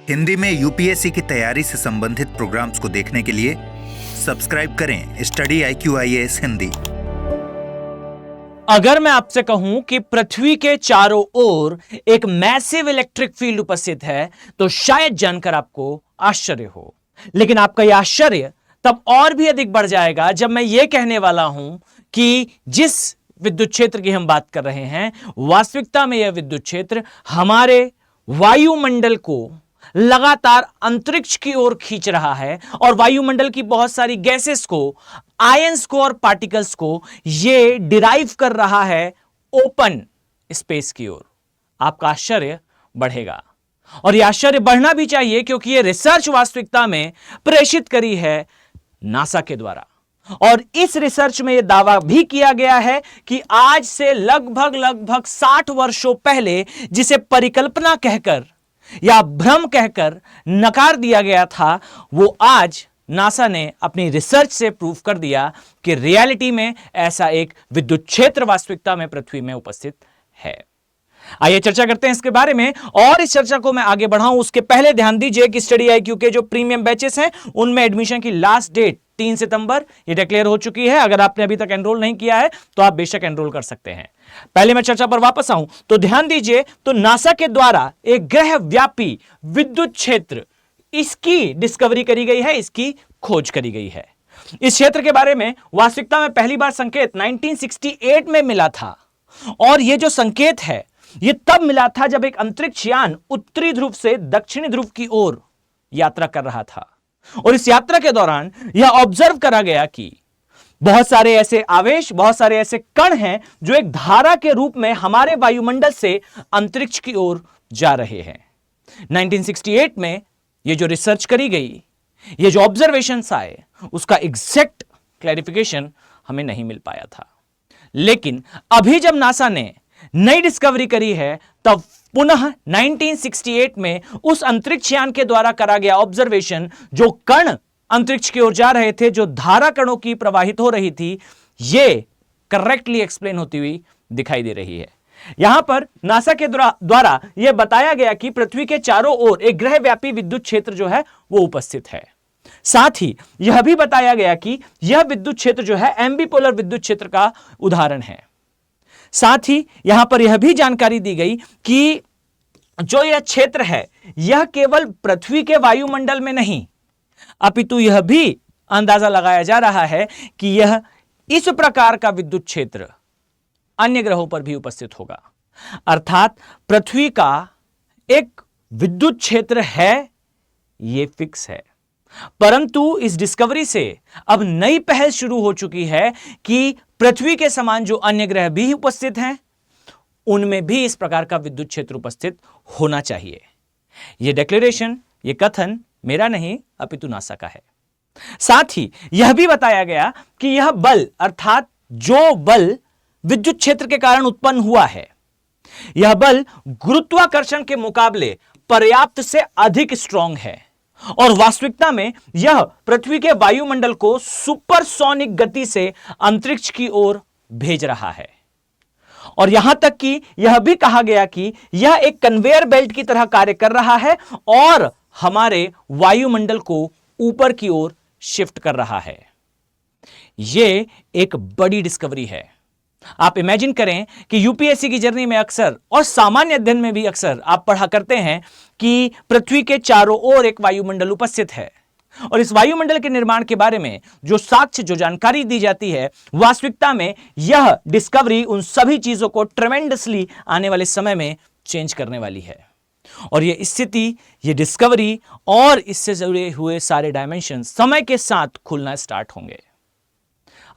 हिंदी में यूपीएससी की तैयारी से संबंधित प्रोग्राम्स को देखने के लिए सब्सक्राइब करें स्टडी IQIAS हिंदी। अगर मैं आपसे कहूं कि पृथ्वी के चारों ओर एक मैसिव इलेक्ट्रिक फील्ड उपस्थित है तो शायद जानकर आपको आश्चर्य हो, लेकिन आपका यह आश्चर्य तब और भी अधिक बढ़ जाएगा जब मैं यह कहने वाला हूं कि जिस विद्युत क्षेत्र की हम बात कर रहे हैं, वास्तविकता में यह विद्युत क्षेत्र हमारे वायुमंडल को लगातार अंतरिक्ष की ओर खींच रहा है और वायुमंडल की बहुत सारी गैसेस को, आयंस को और पार्टिकल्स को यह डिराइव कर रहा है ओपन स्पेस की ओर। आपका आश्चर्य बढ़ेगा और यह आश्चर्य बढ़ना भी चाहिए, क्योंकि यह रिसर्च वास्तविकता में प्रेषित करी है नासा के द्वारा। और इस रिसर्च में यह दावा भी किया गया है कि आज से लगभग 60 वर्षों पहले जिसे परिकल्पना कहकर या भ्रम कहकर नकार दिया गया था, वो आज नासा ने अपनी रिसर्च से प्रूव कर दिया कि रियलिटी में ऐसा एक विद्युत क्षेत्र वास्तविकता में पृथ्वी में उपस्थित है। आइए चर्चा करते हैं इसके बारे में, और इस चर्चा को मैं आगे बढ़ाऊं उसके पहले ध्यान दीजिए कि स्टडी IQ के जो प्रीमियम बैचेस हैं उनमें एडमिशन की लास्ट डेट 3 सितंबर ये डिक्लेयर हो चुकी है। अगर आपने अभी तक एनरोल नहीं किया है तो आप बेशक एनरोल कर सकते हैं। पहले मैं चर्चा पर वापस आऊं तो ध्यान दीजिए, तो नासा के द्वारा एक ग्रह व्यापी विद्युत क्षेत्र, इसकी डिस्कवरी करी गई है, इसकी खोज करी गई है। इस क्षेत्र के बारे में वास्तविकता में पहली बार संकेत 1968 में मिला था, और यह जो संकेत है यह तब मिला था जब एक अंतरिक्ष यान उत्तरी ध्रुव से दक्षिणी ध्रुव की ओर यात्रा कर रहा था। और इस यात्रा के दौरान यह ऑब्जर्व करा गया कि बहुत सारे ऐसे आवेश, बहुत सारे ऐसे कण हैं जो एक धारा के रूप में हमारे वायुमंडल से अंतरिक्ष की ओर जा रहे हैं। 1968 में यह जो रिसर्च करी गई, ये जो ऑब्जर्वेशंस आए, उसका एग्जैक्ट क्लैरिफिकेशन हमें नहीं मिल पाया था। लेकिन अभी जब नासा ने नई डिस्कवरी करी है, तब पुनः 1968 में उस अंतरिक्ष यान के द्वारा करा गया ऑब्जर्वेशन, जो कण अंतरिक्ष की ओर जा रहे थे, जो धारा कणों की प्रवाहित हो रही थी, यह करेक्टली एक्सप्लेन होती हुई दिखाई दे रही है। यहां पर नासा के द्वारा यह बताया गया कि पृथ्वी के चारों ओर एक ग्रह व्यापी विद्युत क्षेत्र जो है वो उपस्थित है। साथ ही यह भी बताया गया कि यह विद्युत क्षेत्र जो है एम्बीपोलर विद्युत क्षेत्र का उदाहरण है। साथ ही यहां पर यह भी जानकारी दी गई कि जो यह क्षेत्र है यह केवल पृथ्वी के वायुमंडल में नहीं, अपितु यह भी अंदाजा लगाया जा रहा है कि यह इस प्रकार का विद्युत क्षेत्र अन्य ग्रहों पर भी उपस्थित होगा। अर्थात पृथ्वी का एक विद्युत क्षेत्र है, यह फिक्स है। परंतु इस डिस्कवरी से अब नई पहल शुरू हो चुकी है कि पृथ्वी के समान जो अन्य ग्रह भी उपस्थित हैं, उनमें भी इस प्रकार का विद्युत क्षेत्र उपस्थित होना चाहिए। यह डिक्लेरेशन, यह कथन मेरा नहीं अपितु नासा का है। साथ ही यह भी बताया गया कि यह बल, अर्थात जो बल विद्युत क्षेत्र के कारण उत्पन्न हुआ है, यह बल गुरुत्वाकर्षण के मुकाबले पर्याप्त से अधिक स्ट्रांग है, और वास्तविकता में यह पृथ्वी के वायुमंडल को सुपरसोनिक गति से अंतरिक्ष की ओर भेज रहा है। और यहां तक कि यह भी कहा गया कि यह एक कन्वेयर बेल्ट की तरह कार्य कर रहा है और हमारे वायुमंडल को ऊपर की ओर शिफ्ट कर रहा है। यह एक बड़ी डिस्कवरी है। आप इमेजिन करें कि यूपीएससी की जर्नी में अक्सर और सामान्य अध्ययन में भी अक्सर आप पढ़ा करते हैं कि पृथ्वी के चारों ओर एक वायुमंडल उपस्थित है, और इस वायुमंडल के निर्माण के बारे में जो साक्ष्य, जो जानकारी दी जाती है, वास्तविकता में यह डिस्कवरी उन सभी चीजों को ट्रेमेंडसली आने वाले समय में चेंज करने वाली है। और यह स्थिति, यह डिस्कवरी और इससे जुड़े हुए सारे डायमेंशन समय के साथ खुलना स्टार्ट होंगे।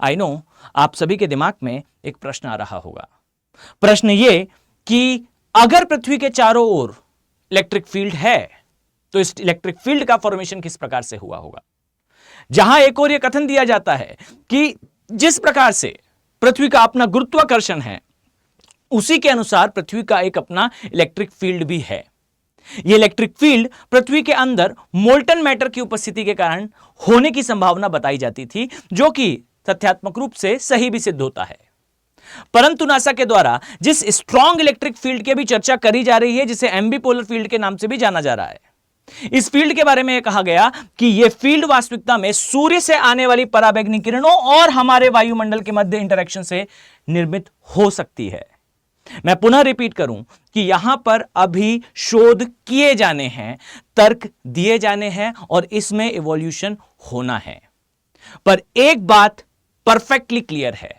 आई नो आप सभी के दिमाग में एक प्रश्न आ रहा होगा। प्रश्न यह कि अगर पृथ्वी के चारों ओर इलेक्ट्रिक फील्ड है तो इस इलेक्ट्रिक फील्ड का फॉर्मेशन किस प्रकार से हुआ होगा। जहां एक और यह कथन दिया जाता है कि जिस प्रकार से पृथ्वी का अपना गुरुत्वाकर्षण है, उसी के अनुसार पृथ्वी का एक अपना इलेक्ट्रिक फील्ड भी है। यह इलेक्ट्रिक फील्ड पृथ्वी के अंदर मोल्टन मैटर की उपस्थिति के कारण होने की संभावना बताई जाती थी, जो कि तथ्यात्मक रूप से सही भी सिद्ध होता है। परंतु नासा के द्वारा जिस स्ट्रॉन्ग इलेक्ट्रिक फील्ड की भी चर्चा करी जा रही है, जिसे एम्बीपोलर फील्ड के नाम से भी जाना जा रहा है, इस फील्ड के बारे में यह कहा गया कि यह फील्ड वास्तविकता में सूर्य से आने वाली पराबैंगनी किरणों और हमारे वायुमंडल के मध्य इंटरेक्शन से निर्मित हो सकती है। मैं पुनः रिपीट करूं कि यहां पर अभी शोध किए जाने हैं, तर्क दिए जाने हैं और इसमें इवोल्यूशन होना है। पर एक बात परफेक्टली क्लियर है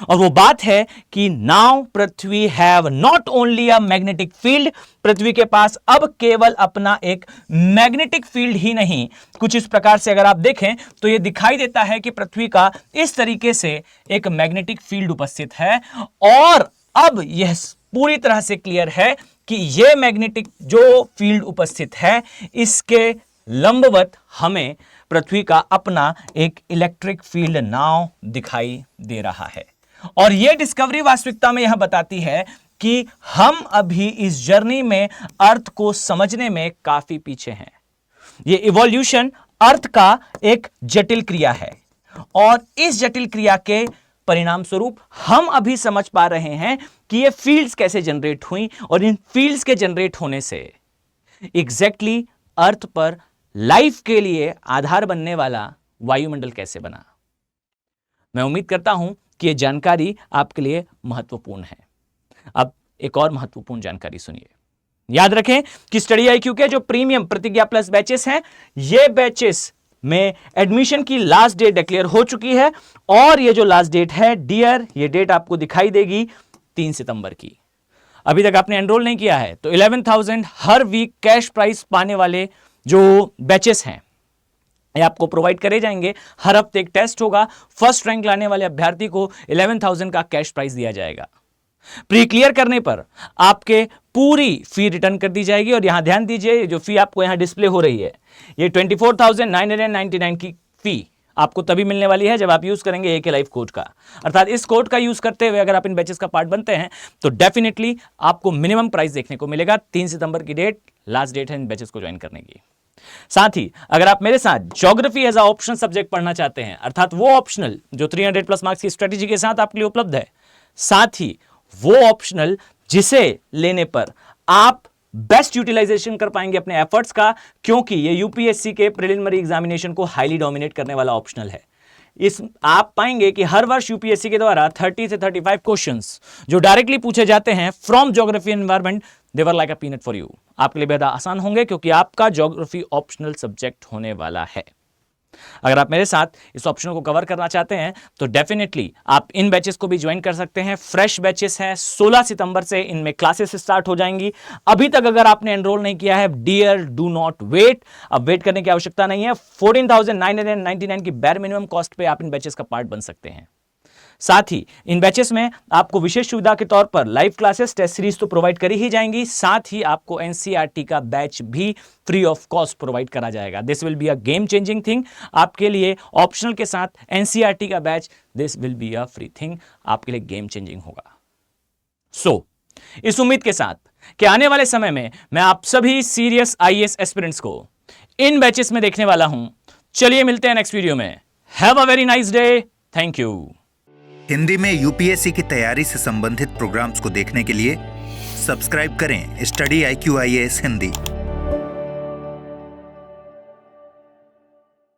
और वो बात है कि now Prithvi have not only a magnetic field, Prithvi के पास अब केवल अपना एक मैग्नेटिक फील्ड ही नहीं, कुछ इस प्रकार से अगर आप देखें तो यह दिखाई देता है कि पृथ्वी का इस तरीके से एक मैग्नेटिक फील्ड उपस्थित है और अब यह पूरी तरह से क्लियर है कि यह मैग्नेटिक जो फील्ड उपस्थित है इसके लंबवत हमें पृथ्वी का अपना एक इलेक्ट्रिक फील्ड नाव दिखाई दे रहा है। और यह डिस्कवरी वास्तविकता में यह बताती है कि हम अभी इस जर्नी में अर्थ को समझने में काफी पीछे हैं। यह इवोल्यूशन अर्थ का एक जटिल क्रिया है और इस जटिल क्रिया के परिणाम स्वरूप हम अभी समझ पा रहे हैं कि ये फील्ड्स कैसे जनरेट हुई और इन फील्ड्स के जनरेट होने से एग्जैक्टली अर्थ पर लाइफ के लिए आधार बनने वाला वायुमंडल कैसे बना। मैं उम्मीद करता हूं कि यह जानकारी आपके लिए महत्वपूर्ण है। अब एक और महत्वपूर्ण जानकारी सुनिए। याद रखें कि स्टडी आईक्यू के जो प्रीमियम प्रतिज्ञा प्लस बैचेस हैं, ये बैचेस में एडमिशन की लास्ट डेट डिक्लेयर हो चुकी है और ये जो लास्ट डेट है डियर, ये डेट आपको दिखाई देगी 3 सितंबर की। अभी तक आपने एनरोल नहीं किया है तो 11,000 हर वीक कैश प्राइस पाने वाले जो बैचेस हैं ये आपको प्रोवाइड करे जाएंगे। हर हफ्ते एक टेस्ट होगा, फर्स्ट रैंक लाने वाले अभ्यर्थी को 11,000 का कैश प्राइस दिया जाएगा। प्री क्लियर करने पर आपके पूरी फी रिटर्न कर दी जाएगी और यहां ध्यान दीजिए, जो फी आपको यहां डिस्प्ले हो रही है ये 24,999 की फी आपको तभी मिलने वाली है जब आप यूज करेंगे AK लाइफ कोड का। अर्थात इस कोड का यूज करते हुए अगर आप इन बैचेस का पार्ट बनते हैं तो डेफिनेटली आपको मिनिमम प्राइस देखने को मिलेगा। 3 सितंबर की डेट लास्ट डेट है इन बैचेस को ज्वाइन करने की। साथ ही अगर आप मेरे साथ geography as a optional subject पढ़ना चाहते हैं, अर्थात वो ऑप्शनल जो 300 प्लस मार्क्स की स्ट्रेटेजी के साथ आपके लिए उपलब्ध है, साथ ही वो ऑप्शनल जिसे लेने पर आप बेस्ट यूटिलाइजेशन कर पाएंगे अपने एफर्ट्स का, क्योंकि ये यूपीएससी के प्रिलिमिनरी एग्जामिनेशन को हाईली डोमिनेट करने वाला ऑप्शनल है। इस आप पाएंगे कि हर वर्ष यूपीएससी के द्वारा 30 से 35 क्वेश्चंस जो डायरेक्टली पूछे जाते हैं from geography and environment, they were like a peanut for you. आपके लिए बेहद आसान होंगे क्योंकि आपका ज्योग्राफी ऑप्शनल सब्जेक्ट होने वाला है। अगर आप मेरे साथ इस ऑप्शन को कवर करना चाहते हैं तो डेफिनेटली आप इन बैचेस को भी ज्वाइन कर सकते हैं। फ्रेश बैचेस हैं, 16 सितंबर से इनमें क्लासेस स्टार्ट हो जाएंगी। अभी तक अगर आपने एनरोल नहीं किया है, डियर डू नॉट वेट, अब वेट करने की आवश्यकता नहीं है। 14,999 की बैर मिनिमम कॉस्ट पे आप इन बैचेस का पार्ट बन सकते हैं। साथ ही इन बैचेस में आपको विशेष सुविधा के तौर पर लाइव क्लासेस, टेस्ट सीरीज तो प्रोवाइड करी ही जाएंगी, साथ ही आपको एनसीईआरटी का बैच भी फ्री ऑफ कॉस्ट प्रोवाइड करा जाएगा। This will be a game changing thing आपके लिए। ऑप्शनल के साथ एनसीईआरटी का batch, this will be a free thing, आपके लिए गेम चेंजिंग होगा। सो इस उम्मीद के साथ कि आने वाले समय में मैं आप सभी सीरियस आईएएस एस्पिरेंट्स को इन बैचेस में देखने वाला हूं। चलिए मिलते हैं नेक्स्ट वीडियो में। Have a very nice day. Thank you. Hindi में यूपीएससी की तैयारी से संबंधित प्रोग्राम्स को देखने के लिए सब्सक्राइब करें स्टडी IQ IAS हिंदी।